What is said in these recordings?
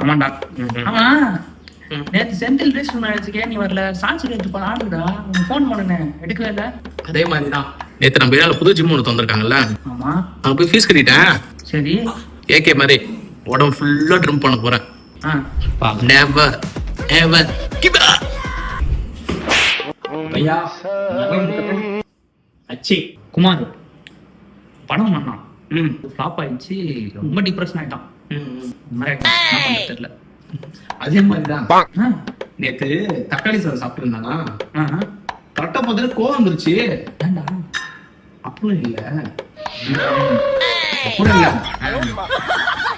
ஆமாண்டா. ஆமா நேற்று செந்தில் ரேஸ் மேட்ச்சுக்கே நீ வரல. சான்ஸ் எடுத்து போன ஆடுடா. ஃபோன் பண்ணுனே எடுக்கவே இல்லை. அதே மாதிரி தான் நேற்று நம்ம ஏரியாவில் புது ஜிம் ஒன்று வந்திருக்காங்கல்ல. ஆமா நான் போய் ஃபீஸ் கட்டிட்டேன். சரி ஏகே மாதிரி உடம்பு ஃபுல்லாக ட்ரிம் பண்ண போகிறேன். Never ever give up. ஐயா அச்சி குமார் படம் பண்ணான். ஃப்ளாப் ஆயிடுச்சு. ரொம்ப டிப்ரெஷன் ஆயிட்டான். தெரியல. அதே மாதிரிதான் நேத்து தக்காளி சாதம் சாப்பிட்டு இருந்தானா கரெக்டா பார்த்து கோவம் வந்துருச்சு. அப்புறம் இல்ல அப்புறம் இல்ல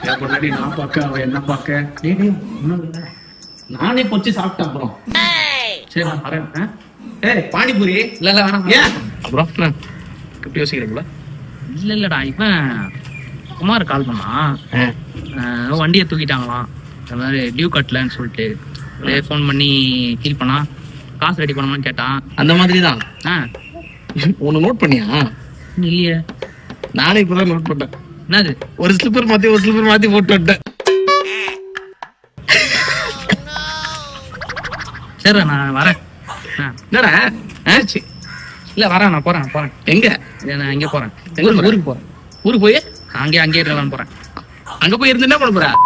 என் பொண்டாட்டி நான் பார்க்க அவ என்ன பார்க்க ஒன்னும் இல்ல நானே பொச்சு சாப்பிட்டேன். அப்புறம் சரி நான் வரேன். பானிபூரி இல்ல இல்ல வேணாம். ஏன் அப்புறம் எப்படி யோசிக்கிறீங்களா? இல்ல இல்லடா இவன் குமார் கால் பண்ணான். வண்டியை தூக்கிட்டாங்களாம். இந்த மாதிரி டியூ கட்டலன்னு சொல்லிட்டு ஃபோன் பண்ணி ஃபீல் பண்ணா காசு ரெடி பண்ணணும்னு கேட்டான். அந்த மாதிரி தான். ஒன்று நோட் பண்ணியா? இல்லையே நானே இப்போதான் நோட் பண்ணேன். என்னது ஒரு ஸ்லிப்பர் மாற்றி போட்டு விட்டேன். சரி நான் வரேன். என்னடா இல்லை வரேன். நான் போகிறேன். எங்கே? நான் இங்கே போகிறேன். ஊருக்கு போகிறேன். ஊருக்கு போய் அங்கேயே இருக்கலாம்னு போகிறேன். அங்கே போய் இருந்து என்ன பண்ண போகிறேன்?